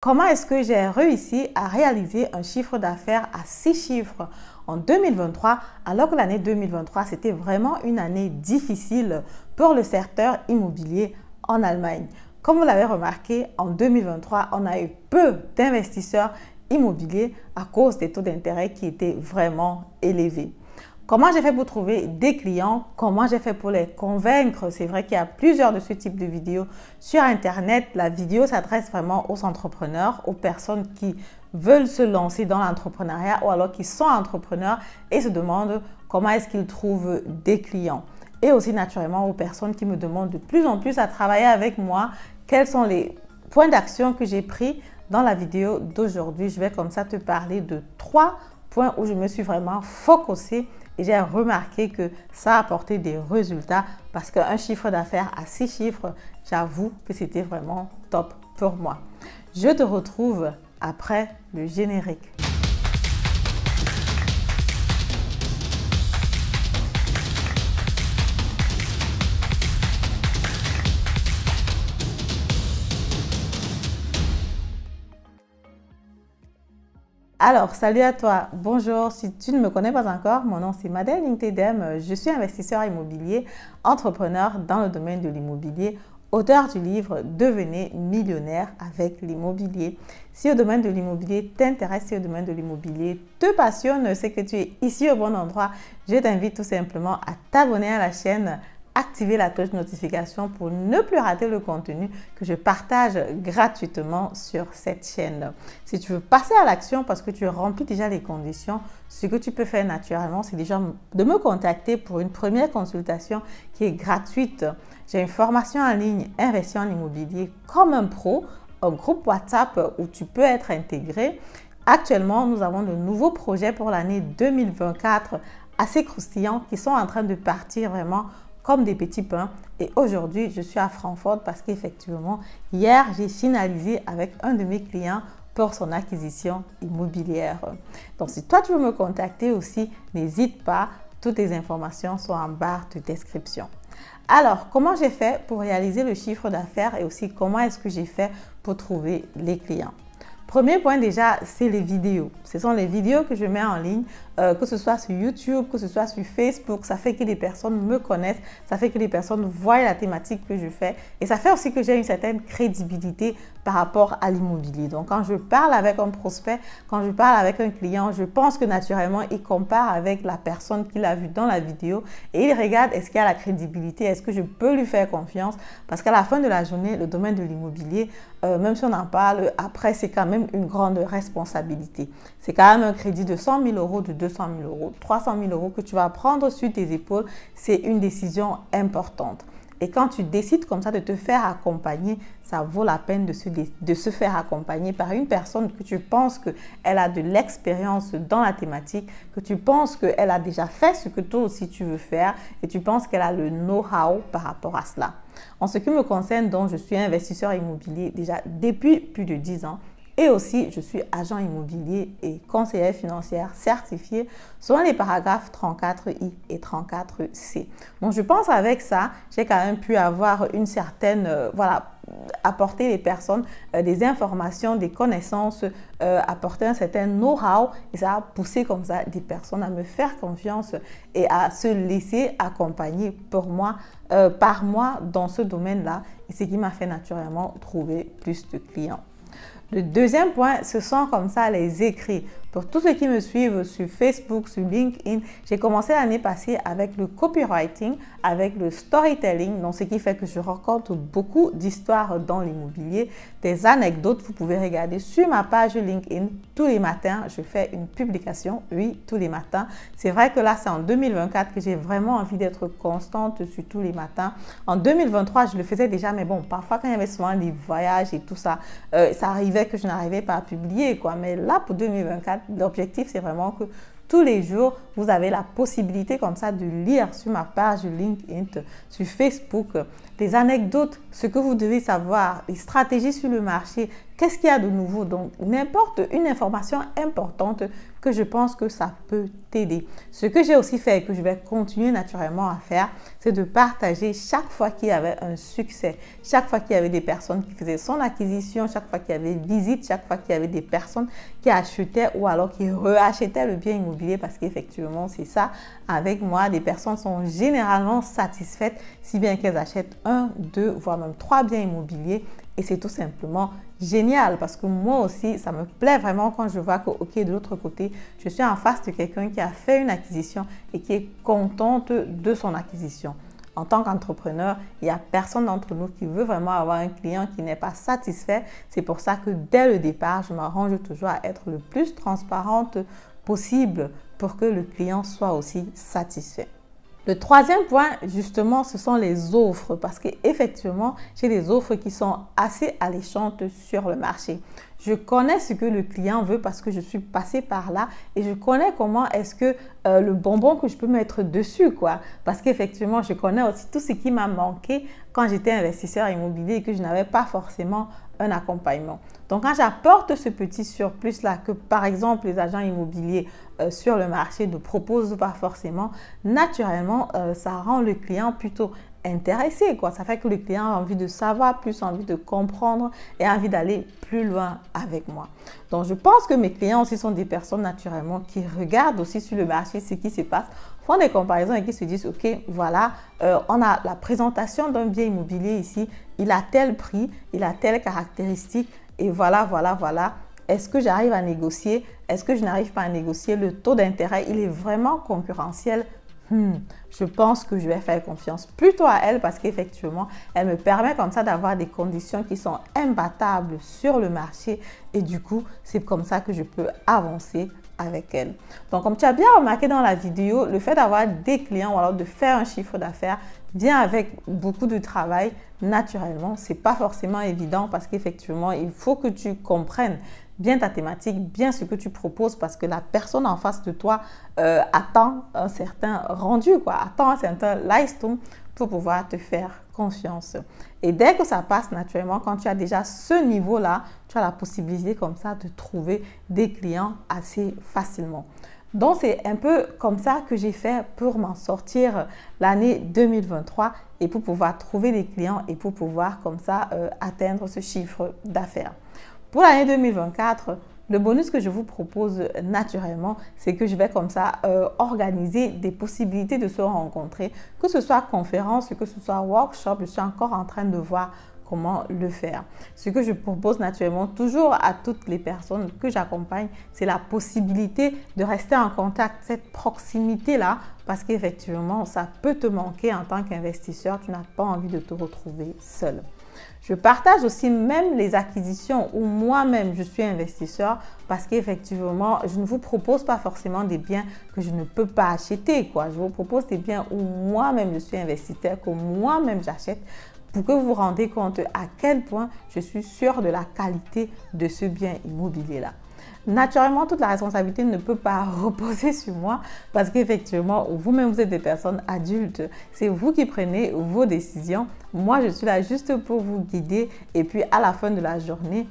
Comment est-ce que j'ai réussi à réaliser un chiffre d'affaires à 6 chiffres en 2023 alors que l'année 2023 c'était vraiment une année difficile pour le secteur immobilier en Allemagne? Comme vous l'avez remarqué, en 2023, on a eu peu d'investisseurs immobiliers à cause des taux d'intérêt qui étaient vraiment élevés. Comment j'ai fait pour trouver des clients? Comment j'ai fait pour les convaincre? C'est vrai qu'il y a plusieurs de ce type de vidéos sur Internet. La vidéo s'adresse vraiment aux entrepreneurs, aux personnes qui veulent se lancer dans l'entrepreneuriat ou alors qui sont entrepreneurs et se demandent comment est-ce qu'ils trouvent des clients. Et aussi naturellement aux personnes qui me demandent de plus en plus à travailler avec moi. Quels sont les points d'action que j'ai pris dans la vidéo d'aujourd'hui? Je vais comme ça te parler de 3 points où je me suis vraiment focusée. Et j'ai remarqué que ça a apporté des résultats parce qu'un chiffre d'affaires à 6 chiffres, j'avoue que c'était vraiment top pour moi. Je te retrouve après le générique. Alors, salut à toi, bonjour, si tu ne me connais pas encore, mon nom c'est Madeleine Lintedem, je suis investisseur immobilier, entrepreneur dans le domaine de l'immobilier, auteur du livre Devenez millionnaire avec l'immobilier. Si le domaine de l'immobilier t'intéresse, si le domaine de l'immobilier te passionne, c'est que tu es ici au bon endroit, je t'invite tout simplement à t'abonner à la chaîne, activer la cloche de notification pour ne plus rater le contenu que je partage gratuitement sur cette chaîne. Si tu veux passer à l'action parce que tu remplis déjà les conditions, ce que tu peux faire naturellement, c'est déjà de me contacter pour une première consultation qui est gratuite. J'ai une formation en ligne, Investir en immobilier comme un pro, un groupe WhatsApp où tu peux être intégré. Actuellement, nous avons de nouveaux projets pour l'année 2024 assez croustillants qui sont en train de partir vraiment comme des petits pains. Et aujourd'hui, je suis à Francfort parce qu'effectivement, hier, j'ai finalisé avec un de mes clients pour son acquisition immobilière. Donc, si toi, tu veux me contacter aussi, n'hésite pas. Toutes les informations sont en barre de description. Alors, comment j'ai fait pour réaliser le chiffre d'affaires et aussi comment est-ce que j'ai fait pour trouver les clients? Premier point déjà, c'est les vidéos. Ce sont les vidéos que je mets en ligne, que ce soit sur YouTube, que ce soit sur Facebook. Ça fait que les personnes me connaissent, ça fait que les personnes voient la thématique que je fais et ça fait aussi que j'ai une certaine crédibilité par rapport à l'immobilier. Donc, quand je parle avec un prospect, quand je parle avec un client, je pense que naturellement, il compare avec la personne qu'il a vue dans la vidéo et il regarde est-ce qu'il y a la crédibilité, est-ce que je peux lui faire confiance parce qu'à la fin de la journée, le domaine de l'immobilier, même si on en parle, après, c'est quand même une grande responsabilité. C'est quand même un crédit de 100 000 euros, de 200 000 euros, 300 000 euros que tu vas prendre sur tes épaules. C'est une décision importante. Et quand tu décides comme ça de te faire accompagner, ça vaut la peine de se faire accompagner par une personne que tu penses qu'elle a de l'expérience dans la thématique, que tu penses qu'elle a déjà fait ce que toi aussi tu veux faire et tu penses qu'elle a le know-how par rapport à cela. En ce qui me concerne, donc, je suis investisseur immobilier déjà depuis plus de 10 ans. Et aussi, je suis agent immobilier et conseillère financière certifiée selon les paragraphes 34I et 34C. Donc, je pense avec ça, j'ai quand même pu avoir une certaine, apporter les personnes des informations, des connaissances, apporter un certain know-how et ça a poussé comme ça des personnes à me faire confiance et à se laisser accompagner par moi dans ce domaine-là et ce qui m'a fait naturellement trouver plus de clients. Le deuxième point, ce sont comme ça les écrits. Pour tous ceux qui me suivent sur Facebook, sur LinkedIn, j'ai commencé l'année passée avec le copywriting, avec le storytelling, donc ce qui fait que je raconte beaucoup d'histoires dans l'immobilier, des anecdotes. Vous pouvez regarder sur ma page LinkedIn tous les matins. Je fais une publication, oui, tous les matins. C'est vrai que là, c'est en 2024 que j'ai vraiment envie d'être constante sur tous les matins. En 2023, je le faisais déjà, mais bon, parfois quand il y avait souvent des voyages et tout ça, ça arrivait que je n'arrivais pas à publier, quoi. Mais là, pour 2024, l'objectif, c'est vraiment que tous les jours, vous avez la possibilité comme ça de lire sur ma page LinkedIn, sur Facebook, des anecdotes, ce que vous devez savoir, les stratégies sur le marché, qu'est-ce qu'il y a de nouveau. Donc, n'importe une information importante que je pense que ça peut t'aider. Ce que j'ai aussi fait et que je vais continuer naturellement à faire, c'est de partager chaque fois qu'il y avait un succès, chaque fois qu'il y avait des personnes qui faisaient son acquisition, chaque fois qu'il y avait visite, chaque fois qu'il y avait des personnes qui achetaient ou alors qui reachetaient le bien immobilier, parce qu'effectivement, c'est ça. Avec moi, des personnes sont généralement satisfaites, si bien qu'elles achètent 1, 2, voire même 3 biens immobiliers. Et c'est tout simplement génial parce que moi aussi, ça me plaît vraiment quand je vois que, ok, de l'autre côté, je suis en face de quelqu'un qui a fait une acquisition et qui est contente de son acquisition. En tant qu'entrepreneur, il n'y a personne d'entre nous qui veut vraiment avoir un client qui n'est pas satisfait. C'est pour ça que dès le départ, je m'arrange toujours à être le plus transparente possible pour que le client soit aussi satisfait. Le troisième point, justement, ce sont les offres parce qu'effectivement, j'ai des offres qui sont assez alléchantes sur le marché. Je connais ce que le client veut parce que je suis passée par là et je connais comment est-ce que le bonbon que je peux mettre dessus, quoi. Parce qu'effectivement, je connais aussi tout ce qui m'a manqué quand j'étais investisseur immobilier et que je n'avais pas forcément un accompagnement. Donc, quand j'apporte ce petit surplus-là que, par exemple, les agents immobiliers sur le marché ne proposent pas forcément, naturellement, ça rend le client plutôt intéressé, quoi. Ça fait que le client a envie de savoir plus, envie de comprendre et envie d'aller plus loin avec moi. Donc, je pense que mes clients aussi sont des personnes naturellement qui regardent aussi sur le marché ce qui se passe, font des comparaisons et qui se disent, ok, voilà, on a la présentation d'un bien immobilier ici, il a tel prix, il a telle caractéristique et voilà, voilà, voilà. Est-ce que j'arrive à négocier? Est-ce que je n'arrive pas à négocier? Le taux d'intérêt, il est vraiment concurrentiel. Je pense que je vais faire confiance plutôt à elle parce qu'effectivement, elle me permet comme ça d'avoir des conditions qui sont imbattables sur le marché et du coup, c'est comme ça que je peux avancer avec elle. Donc, comme tu as bien remarqué dans la vidéo, le fait d'avoir des clients ou alors de faire un chiffre d'affaires vient avec beaucoup de travail. Naturellement, ce n'est pas forcément évident parce qu'effectivement, il faut que tu comprennes bien ta thématique, bien ce que tu proposes parce que la personne en face de toi attend un certain rendu, quoi, attend un certain lifestyle pour pouvoir te faire confiance. Et dès que ça passe naturellement, quand tu as déjà ce niveau-là, tu as la possibilité comme ça de trouver des clients assez facilement. Donc, c'est un peu comme ça que j'ai fait pour m'en sortir l'année 2023 et pour pouvoir trouver des clients et pour pouvoir comme ça atteindre ce chiffre d'affaires. Pour l'année 2024, le bonus que je vous propose naturellement, c'est que je vais comme ça organiser des possibilités de se rencontrer, que ce soit conférence, que ce soit workshop, je suis encore en train de voir comment le faire. Ce que je propose naturellement toujours à toutes les personnes que j'accompagne, c'est la possibilité de rester en contact, cette proximité-là, parce qu'effectivement, ça peut te manquer en tant qu'investisseur, tu n'as pas envie de te retrouver seul. Je partage aussi même les acquisitions où moi-même je suis investisseur parce qu'effectivement, je ne vous propose pas forcément des biens que je ne peux pas acheter, quoi. Je vous propose des biens où moi-même je suis investisseur, que moi-même j'achète pour que vous vous rendez compte à quel point je suis sûre de la qualité de ce bien immobilier-là. Naturellement, toute la responsabilité ne peut pas reposer sur moi parce qu'effectivement, vous-même, vous êtes des personnes adultes. C'est vous qui prenez vos décisions. Moi, je suis là juste pour vous guider. Et puis, à la fin de la journée,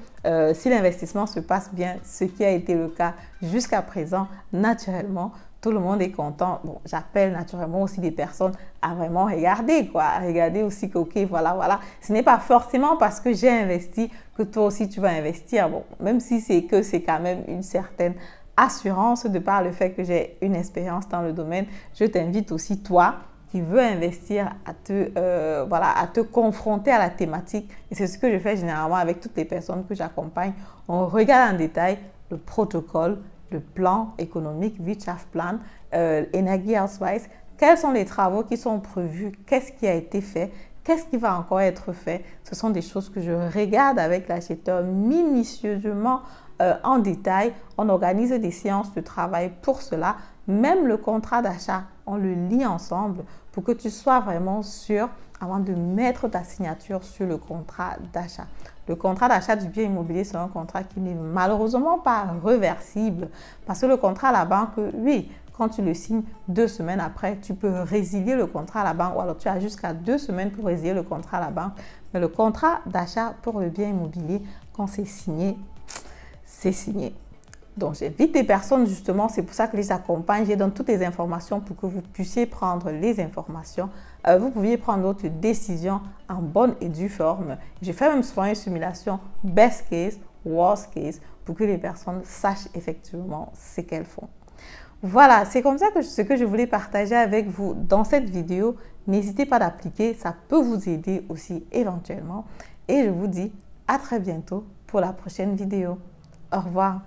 si l'investissement se passe bien, ce qui a été le cas jusqu'à présent, naturellement, tout le monde est content. Bon, j'appelle naturellement aussi des personnes à vraiment regarder, quoi. À regarder aussi que, ok, voilà, voilà. Ce n'est pas forcément parce que j'ai investi que toi aussi tu vas investir. Bon, même si c'est quand même une certaine assurance de par le fait que j'ai une expérience dans le domaine, je t'invite aussi, toi, qui veux investir à te confronter à la thématique. Et c'est ce que je fais généralement avec toutes les personnes que j'accompagne. On regarde en détail le protocole, le plan économique, Wirtschaft Plan, Energieausweis, quels sont les travaux qui sont prévus, qu'est-ce qui a été fait, qu'est-ce qui va encore être fait. Ce sont des choses que je regarde avec l'acheteur minutieusement en détail. On organise des séances de travail pour cela. Même le contrat d'achat, on le lit ensemble pour que tu sois vraiment sûr avant de mettre ta signature sur le contrat d'achat. Le contrat d'achat du bien immobilier, c'est un contrat qui n'est malheureusement pas réversible parce que le contrat à la banque, oui, quand tu le signes 2 semaines après, tu peux résilier le contrat à la banque ou alors tu as jusqu'à 2 semaines pour résilier le contrat à la banque. Mais le contrat d'achat pour le bien immobilier, quand c'est signé, c'est signé. Donc, j'invite des personnes, justement, c'est pour ça que je les accompagne. Je donne toutes les informations pour que vous puissiez prendre les informations. Vous pouviez prendre votre décision en bonne et due forme. Je fais même souvent une simulation best case, worst case, pour que les personnes sachent effectivement ce qu'elles font. Voilà, c'est comme ça que ce que je voulais partager avec vous dans cette vidéo. N'hésitez pas d'appliquer, ça peut vous aider aussi éventuellement. Et je vous dis à très bientôt pour la prochaine vidéo. Au revoir.